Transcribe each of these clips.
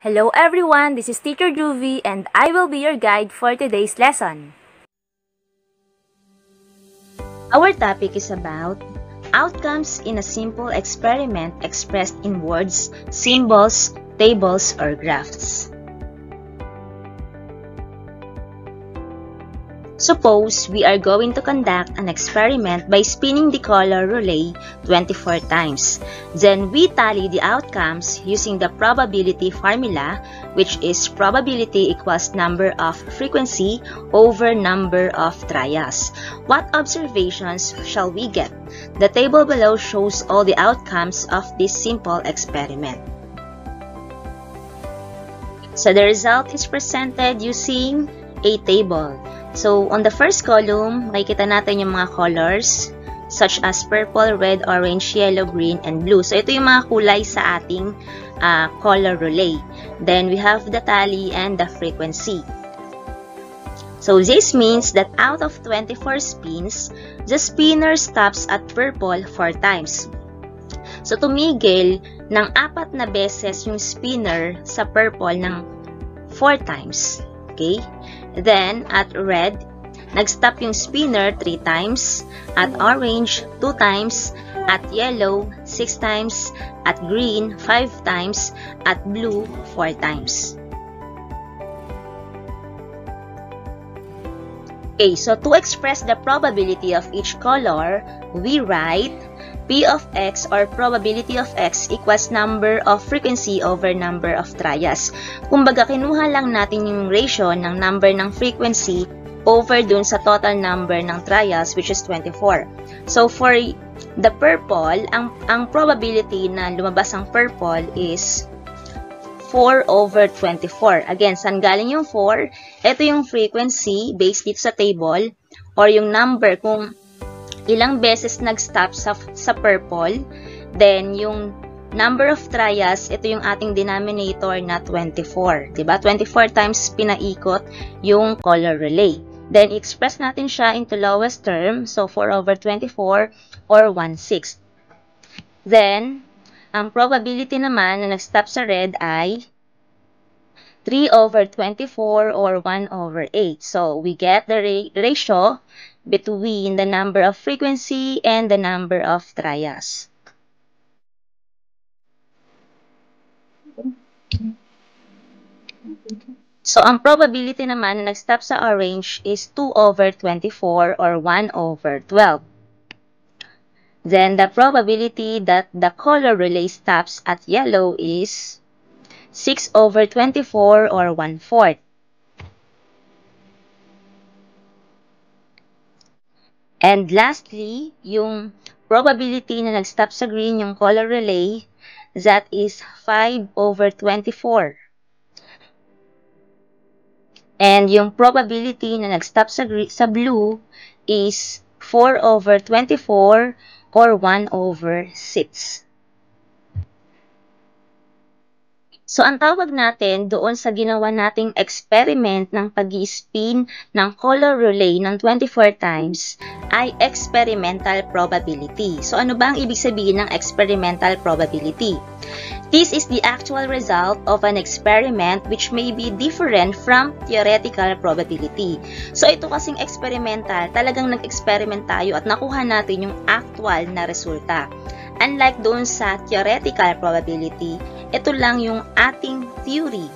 Hello everyone, this is Teacher Juvie and I will be your guide for today's lesson. Our topic is about outcomes in a simple experiment expressed in words, symbols, tables, or graphs. Suppose we are going to conduct an experiment by spinning the color relay 24 times. Then we tally the outcomes using the probability formula, which is probability equals number of frequency over number of trials. What observations shall we get? The table below shows all the outcomes of this simple experiment. So the result is presented using a table. So, on the first column, makikita natin yung mga colors such as purple, red, orange, yellow, green, and blue. So, ito yung mga kulay sa ating color relay. Then, we have the tally and the frequency. So, this means that out of 24 spins, the spinner stops at purple 4 times. So, tumigil ng 4 na beses yung spinner sa purple ng 4 times. Okay? Then, at red, nag-stop yung spinner 3 times, at orange, 2 times, at yellow, 6 times, at green, 5 times, at blue, 4 times. Okay, so to express the probability of each color, we write P of X or probability of X equals number of frequency over number of trials. Kumbaga, kinuha lang natin yung ratio ng number ng frequency over dun sa total number ng trials, which is 24. So, for the purple, ang probability na lumabas ang purple is 4 over 24. Again, saan galing yung 4? Ito yung frequency based dito sa table or yung number kung ilang beses nag-stop sa purple. Then, yung number of trials, ito yung ating denominator na 24. Diba? 24 times pinaikot yung color relay. Then, express natin siya into lowest term. So, 4 over 24 or 1/6. Then, ang probability naman na nag-stop sa red ay 3 over 24 or 1 over 8. So, we get the ratio between the number of frequency and the number of trials. So, ang probability naman na nag-stop sa orange is 2 over 24 or 1 over 12. Then, the probability that the color relay stops at yellow is 6 over 24 or 1/4. And lastly, yung probability na nag-stop sa green yung color relay, that is 5 over 24. And yung probability na nag-stop sa blue is 4 over 24 or 1 over 6. So, ang tawag natin doon sa ginawa nating experiment ng pag-i-spin ng color relay ng 24 times ay experimental probability. So, ano ba ang ibig sabihin ng experimental probability? This is the actual result of an experiment which may be different from theoretical probability. So, ito kasing experimental, talagang nag-experiment tayo at nakuha natin yung actual na resulta. Unlike doon sa theoretical probability, ito lang yung ating theory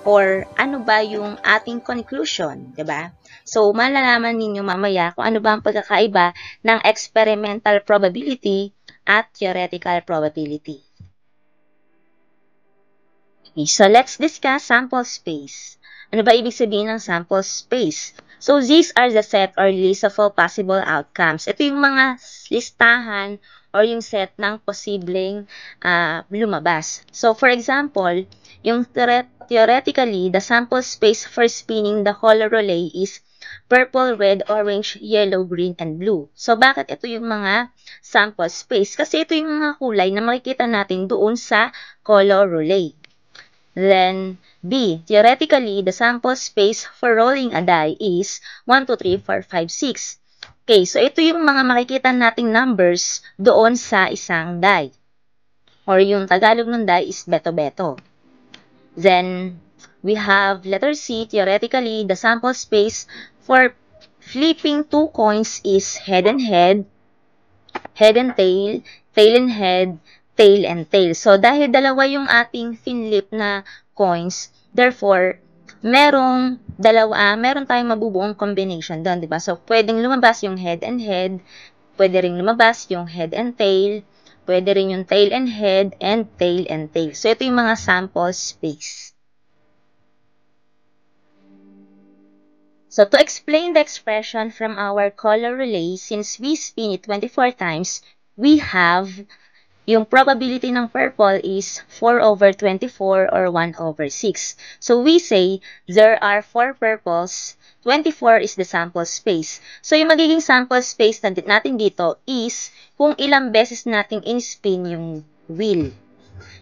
or ano ba yung ating conclusion, diba? So, malalaman ninyo mamaya kung ano ba ang pagkakaiba ng experimental probability at theoretical probability. Okay, so let's discuss sample space. Ano ba ibig sabihin ng sample space? So, these are the set or list of all possible outcomes. Ito yung mga listahan or yung set ng posibleng lumabas. So, for example, yung theoretically, the sample space for spinning the color relay is purple, red, orange, yellow, green, and blue. So, bakit ito yung mga sample space? Kasi ito yung mga kulay na makikita natin doon sa color relay. Then, B. Theoretically, the sample space for rolling a die is 1, 2, 3, 4, 5, 6. Okay, so ito yung mga makikita nating numbers doon sa isang die. Or yung Tagalog ng die is beto-beto. Then, we have letter C. Theoretically, the sample space for flipping two coins is head and tail, tail and head, tail and tail. So, dahil dalawa yung ating finlip na coins, therefore, meron tayong mabubuong combination doon, di ba? So, pwedeng lumabas yung head and head, pwede ring lumabas yung head and tail, pwede rin yung tail and head, and tail and tail. So, ito yung mga sample space. So, to explain the expression from our color relay, since we spin it 24 times, we have yung probability ng purple is 4 over 24 or 1 over 6. So, we say there are 4 purples, 24 is the sample space. So, yung magiging sample space natin dito is kung ilang beses nating in-spin yung wheel.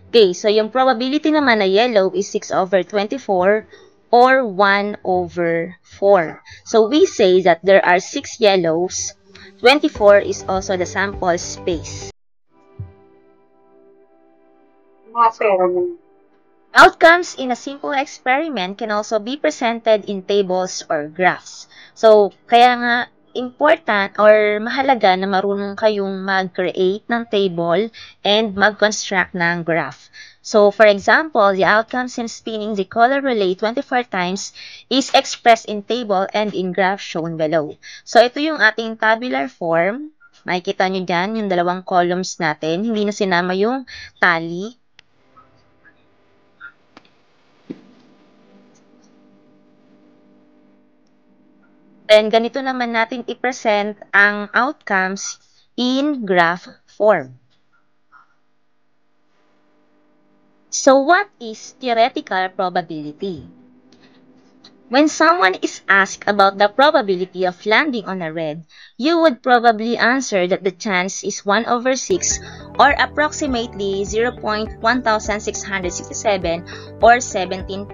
Okay, so yung probability naman na yellow is 6 over 24 or 1 over 4. So, we say that there are 6 yellows. 24 is also the sample space. Outcomes in a simple experiment can also be presented in tables or graphs. So, kaya nga important or mahalaga na marunong kayong mag-create ng table and mag-construct ng graph. So, for example, the outcomes in spinning the color relay 24 times is expressed in table and in graph shown below. So, ito yung ating tabular form. Makikita nyo dyan, yung dalawang columns natin. Hindi na sinama yung tally. Then, ganito naman natin i-present ang outcomes in graph form. So, what is theoretical probability? When someone is asked about the probability of landing on a red, you would probably answer that the chance is 1 over 6 or approximately 0.1667 or 17%.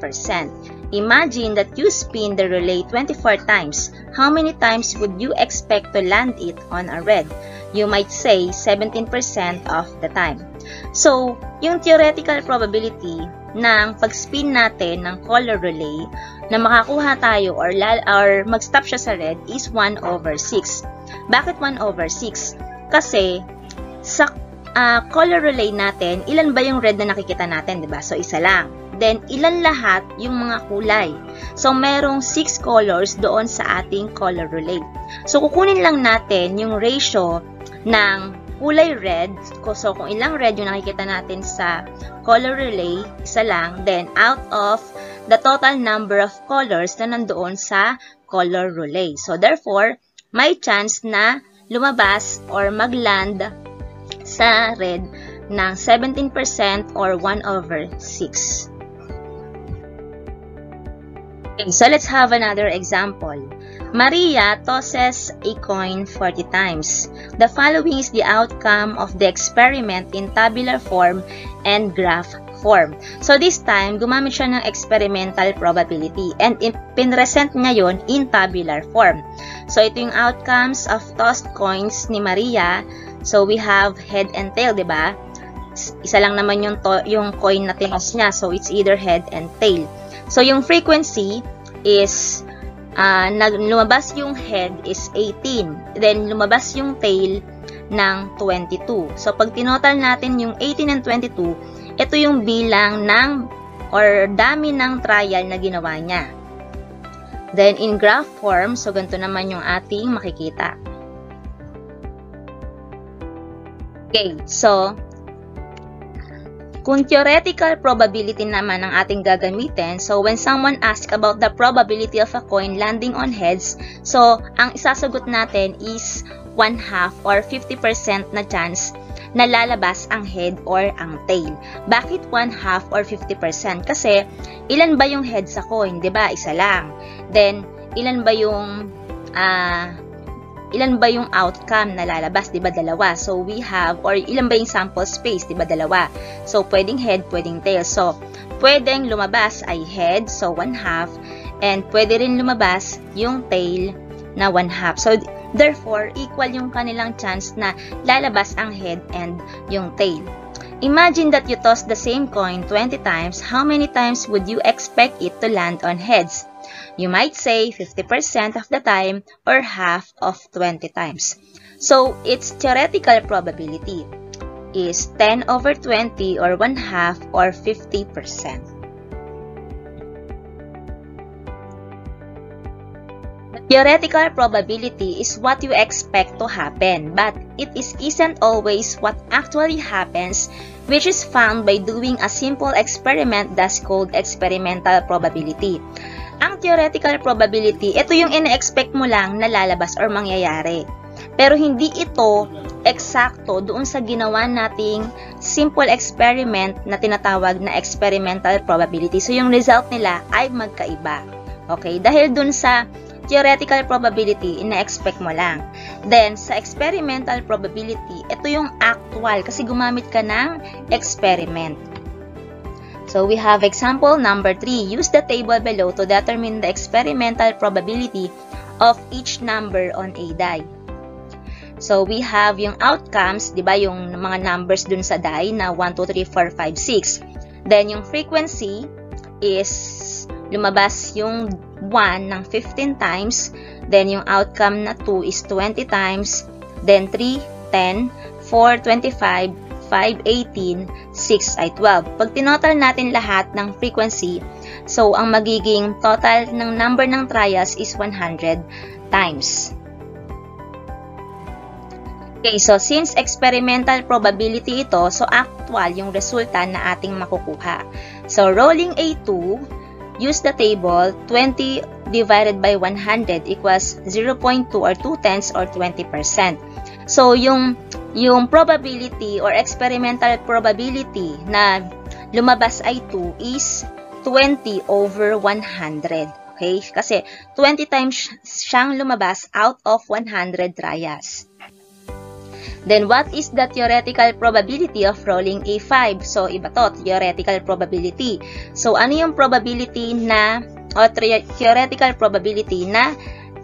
Imagine that you spin the relay 24 times. How many times would you expect to land it on a red? You might say 17% of the time. So, yung theoretical probability ng pag-spin natin ng color relay na makakuha tayo or mag-stop siya sa red is 1 over 6. Bakit 1 over 6? Kasi sa color relay natin, ilan ba yung red na nakikita natin, diba? So, isa lang. Then, ilan lahat yung mga kulay. So, merong 6 colors doon sa ating color relay. So, kukunin lang natin yung ratio ng kulay red. So, kung ilang red yung nakikita natin sa color relay, isa lang. Then, out of the total number of colors na nandoon sa color relay. So, therefore, may chance na lumabas or mag-land sa red ng 17% or 1 over 6. Okay, so let's have another example. Maria tosses a coin 40 times. The following is the outcome of the experiment in tabular form and graph form. So this time, gumamit siya ng experimental probability and pinresent niya yon in tabular form. So ito yung outcomes of tossed coins ni Maria. So we have head and tail, diba? Isa lang naman yung coin na tinos niya. So it's either head and tail. So yung frequency is lumabas yung head is 18. Then, lumabas yung tail ng 22. So, pag tinotal natin yung 18 and 22, ito yung bilang ng or dami ng trial na ginawa niya. Then, in graph form, so ganito naman yung ating makikita. Okay, so, kung theoretical probability naman ang ating gagamitin, so when someone asks about the probability of a coin landing on heads, so ang isasagot natin is 1/2 or 50% na chance na lalabas ang head or ang tail. Bakit 1/2 or 50%? Kasi ilan ba yung head sa coin? 'Di ba? Isa lang. Then ilan ba yung outcome na lalabas, 'di ba? Dalawa. So we have, or ilan ba yung sample space, 'di ba? Dalawa. So pwedeng head, pwedeng tail. So pwedeng lumabas ay head, so 1/2, and pwede rin lumabas yung tail na 1/2. So therefore equal yung kanilang chance na lalabas ang head and yung tail. Imagine that you toss the same coin 20 times. How many times would you expect it to land on heads? You might say 50% of the time or half of 20 times. So, its theoretical probability is 10 over 20 or 1/2 or 50%. The theoretical probability is what you expect to happen, but it isn't always what actually happens, which is found by doing a simple experiment that's called experimental probability. Ang theoretical probability, ito yung ina-expect mo lang na lalabas or mangyayari. Pero hindi ito eksakto doon sa ginawa nating simple experiment na tinatawag na experimental probability. So, yung result nila ay magkaiba. Okay? Dahil doon sa theoretical probability, ina-expect mo lang. Then, sa experimental probability, ito yung actual kasi gumamit ka ng experiment. So, we have example number 3. Use the table below to determine the experimental probability of each number on a die. So, we have yung outcomes, di ba, yung mga numbers dun sa die na 1, 2, 3, 4, 5, 6. Then, yung frequency is lumabas yung 1 ng 15 times. Then, yung outcome na 2 is 20 times. Then, 3, 10, 4, 25, 5, 18, 6 ay 12. Pag tinotal natin lahat ng frequency, so, ang magiging total ng number ng trials is 100 times. Okay, so since experimental probability ito, so actual yung resulta na ating makukuha. So, rolling A2, use the table, 20 divided by 100 equals 0.2 or 2/10 or 20%. So, yung probability or experimental probability na lumabas ay 2 is 20 over 100. Okay? Kasi 20 times siyang lumabas out of 100 trials. Then, what is the theoretical probability of rolling A5? So, iba to, theoretical probability. So, ano yung probability na, o theoretical probability na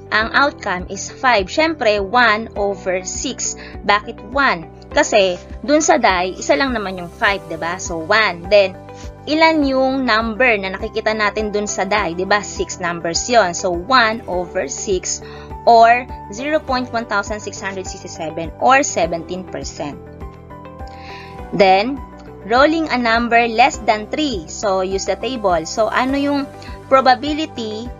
ang outcome is 5? Siyempre, 1 over 6. Bakit 1? Kasi, dun sa die, isa lang naman yung 5, diba? So, 1. Then, ilan yung number na nakikita natin dun sa die? Diba? 6 numbers yon. So, 1 over 6 or 0.1667 or 17%. Then, rolling a number less than 3. So, use the table. So, ano yung probability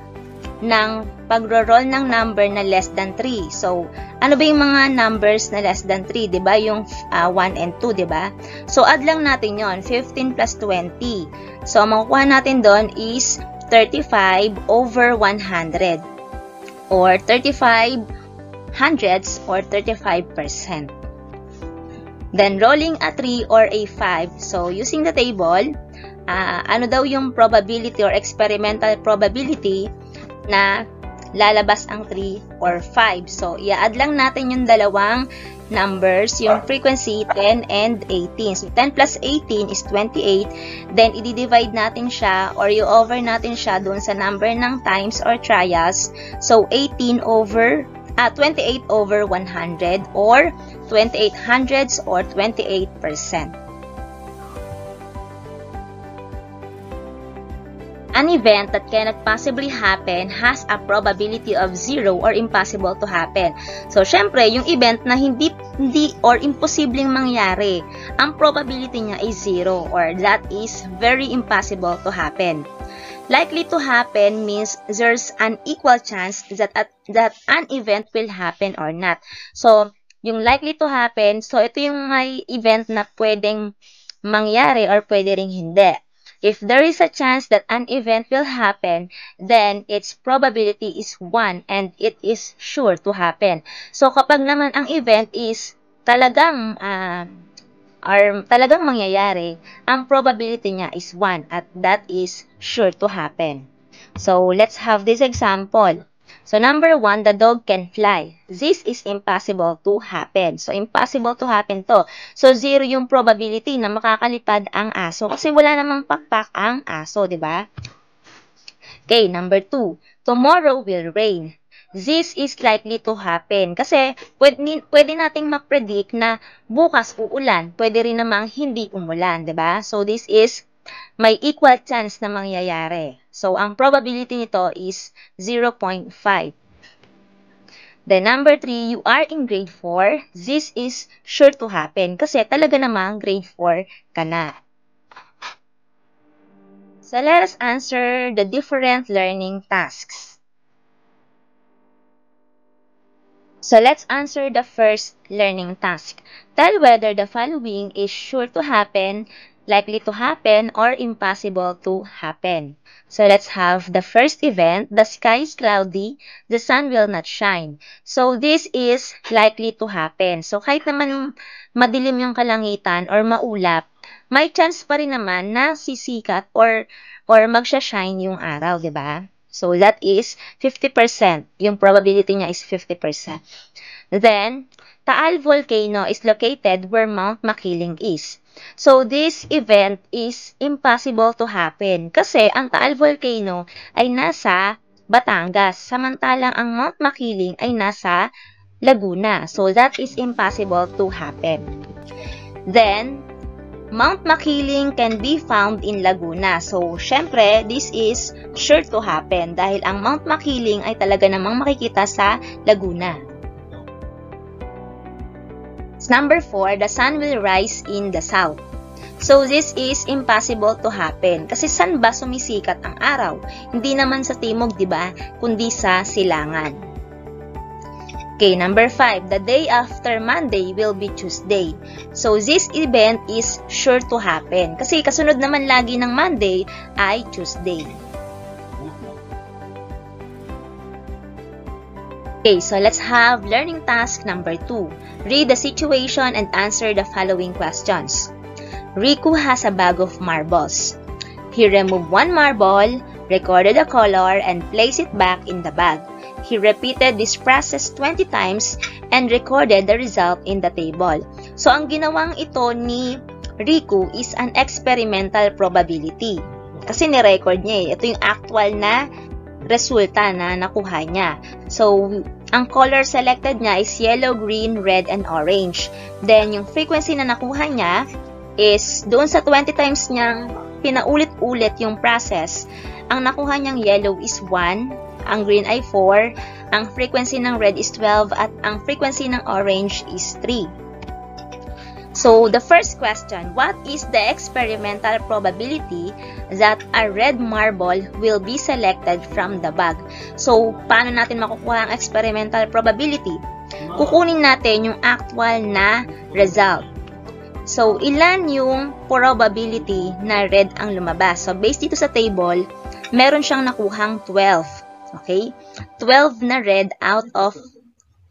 ng pagro-roll ng number na less than 3? So, ano ba yung mga numbers na less than 3? Diba? Yung 1 and 2, diba? So, add lang natin yon, 15 plus 20. So, ang makukuha natin doon is 35 over 100. Or 35 hundredths or 35%. Then, rolling a 3 or a 5. So, using the table, ano daw yung probability or experimental probability na lalabas ang 3 or 5. So, i-add lang natin yung dalawang numbers, yung frequency 10 and 18. So, 10 plus 18 is 28. Then, i-divide natin siya or i-over natin siya doon sa number ng times or trials. So, 28 over 100 or 28 hundredths or 28%. An event that cannot possibly happen has a probability of 0 or impossible to happen. So, syempre, yung event na hindi or imposibleng mangyari, ang probability niya is 0 or that is very impossible to happen. Likely to happen means there's an equal chance that an event will happen or not. So, yung likely to happen, so ito yung may event na pwedeng mangyari or pwede ring hindi. If there is a chance that an event will happen, then its probability is 1 and it is sure to happen. So, kapag naman ang event is talagang mangyayari, ang probability niya is 1 at that is sure to happen. So, let's have this example. So, number 1, the dog can fly. This is impossible to happen. So, impossible to happen to. So, 0 yung probability na makakalipad ang aso. Kasi wala namang pakpak ang aso, di ba? Okay, number 2, tomorrow will rain. this is likely to happen. Kasi pwede nating ma-predict na bukas uulan. Pwede rin namang hindi umulan, diba? So, this is may equal chance na mangyayari. So, ang probability nito is 0.5. Then, number 3, you are in grade 4. This is sure to happen. Kasi talaga namang grade 4 ka na. So, let us answer the different learning tasks. So, let's answer the first learning task. Tell whether the following is sure to happen, likely to happen, or impossible to happen. So, let's have the first event. The sky is cloudy, the sun will not shine. So, this is likely to happen. So, kahit naman madilim yung kalangitan or maulap, may chance pa rin naman na sisikat or magsha-shine yung araw, di ba? So, that is 50%. Yung probability niya is 50%. Then, Taal Volcano is located where Mount Makiling is. So, this event is impossible to happen kasi ang Taal Volcano ay nasa Batangas, samantalang ang Mount Makiling ay nasa Laguna. So, that is impossible to happen. Then, Mount Makiling can be found in Laguna. So, syempre, this is sure to happen dahil ang Mount Makiling ay talaga namang makikita sa Laguna. Number 4, the sun will rise in the south. So, this is impossible to happen. Kasi saan ba sumisikat ang araw? Hindi naman sa timog, di ba? Kundi sa silangan. Okay, number 5, the day after Monday will be Tuesday. So, this event is sure to happen. Kasi kasunod naman lagi ng Monday ay Tuesday. Okay, so let's have learning task number 2. Read the situation and answer the following questions. Riku has a bag of marbles. He removed one marble, recorded the color, and placed it back in the bag. He repeated this process 20 times and recorded the result in the table. So, ang ginawang ito ni Riku is an experimental probability. Kasi ni-record niya eh. Ito yung actual na resulta na nakuha niya. So, ang color selected niya is yellow, green, red, and orange. Then, yung frequency na nakuha niya is doon sa 20 times niyang pinaulit-ulit yung process. Ang nakuha niyang yellow is 1, ang green ay 4, ang frequency ng red is 12, at ang frequency ng orange is 3. So, the first question, what is the experimental probability that a red marble will be selected from the bag? So, paano natin makukuha ang experimental probability? Kukunin natin yung actual na result. So, ilan yung probability na red ang lumabas? So, based dito sa table, meron siyang nakuhang 12. Okay? 12 na red out of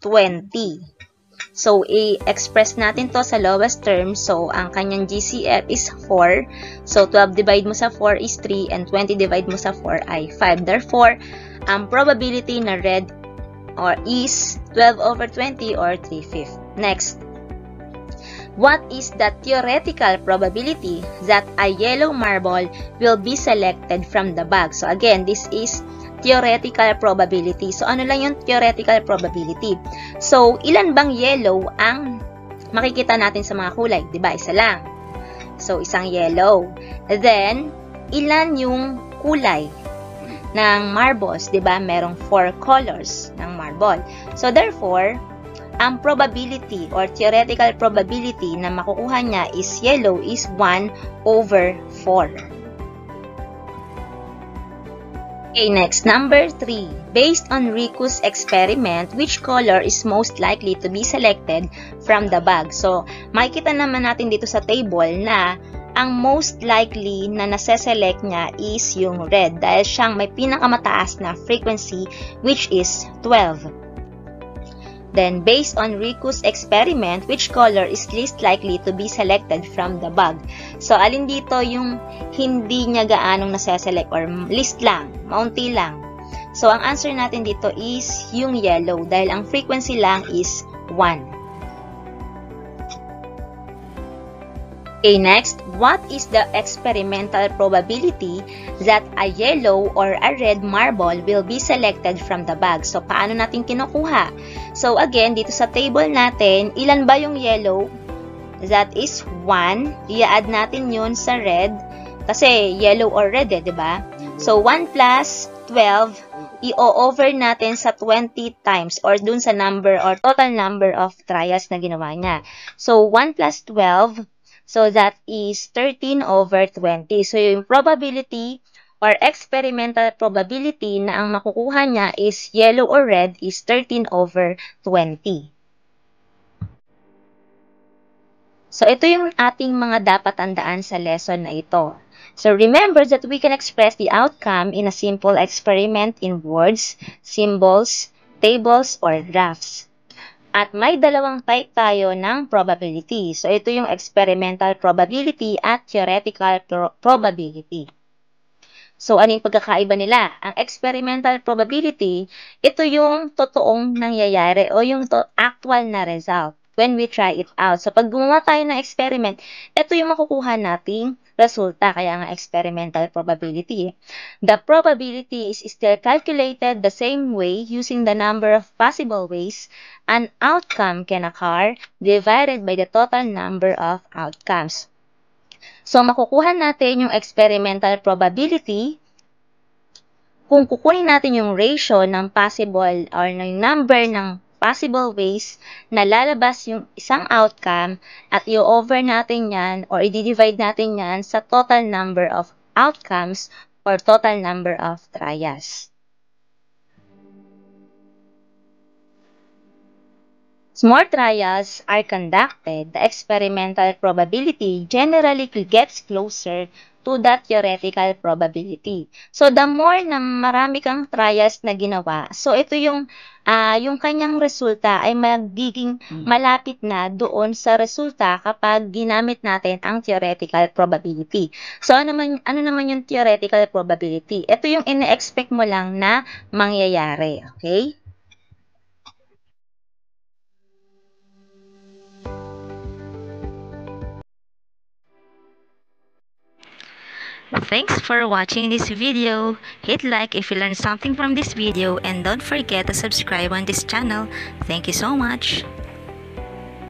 20. So, i-express natin to sa lowest term. So, ang kanyang GCF is 4. So, 12 divide mo sa 4 is 3 and 20 divide mo sa 4 ay 5. Therefore, ang probability na red is 12 over 20 or 3/5. Next. What is the theoretical probability that a yellow marble will be selected from the bag? So, again, this is theoretical probability. So, ano lang yung theoretical probability? So, ilan bang yellow ang makikita natin sa mga kulay? Diba? Isa lang. So, isang yellow. Then, ilan yung kulay ng marbles? Diba? Merong 4 colors ng marble. So, therefore, ang probability or theoretical probability na makukuha niya is yellow is 1 over 4. Okay, next, number 3. Based on Riku's experiment, which color is most likely to be selected from the bag? So, makikita naman natin dito sa table na ang most likely na nase-select niya is yung red dahil siyang may pinakamataas na frequency which is 12. Then, based on Riku's experiment, which color is least likely to be selected from the bag? So, alin dito yung hindi niya gaanong nasa-select or list lang, maunti lang. So, ang answer natin dito is yung yellow dahil ang frequency lang is 1. Okay, next. what is the experimental probability that a yellow or a red marble will be selected from the bag? So, paano natin kinukuha? So, again, dito sa table natin, ilan ba yung yellow? That is 1. I-add natin yun sa red. Kasi yellow or red diba? So, 1 plus 12, i-over natin sa 20 times or dun sa number or total number of trials na ginawa niya. So, 1 plus 12, so that is 13 over 20. So, yung probability or experimental probability na ang makukuha niya is yellow or red is 13 over 20. So, ito yung ating mga dapat tandaan sa lesson na ito. So, remember that we can express the outcome in a simple experiment in words, symbols, tables, or graphs. At may dalawang type tayo ng probability. So, ito yung experimental probability at theoretical probability. So, ano yung pagkakaiba nila? Ang experimental probability, ito yung totoong nangyayari o yung actual na result when we try it out. So, pag gumawa tayo ng experiment, ito yung makukuha nating resulta, kaya nga experimental probability. The probability is still calculated the same way using the number of possible ways an outcome can occur divided by the total number of outcomes. So, makukuha natin yung experimental probability kung kukunin natin yung ratio ng possible or ng number ng possible ways na lalabas yung isang outcome at i-over natin yan or i-divide natin yan sa total number of outcomes or total number of trials. As more trials are conducted, the experimental probability generally gets closer to the theoretical probability. So, the more na marami kang trials na ginawa, so ito yung kanyang resulta ay magiging malapit na doon sa resulta kapag ginamit natin ang theoretical probability. So, ano naman yung theoretical probability? Ito yung ine-expect mo lang na mangyayari. Okay? Thanks for watching this video. Hit like if you learned something from this video and don't forget to subscribe on this channel. Thank you so much.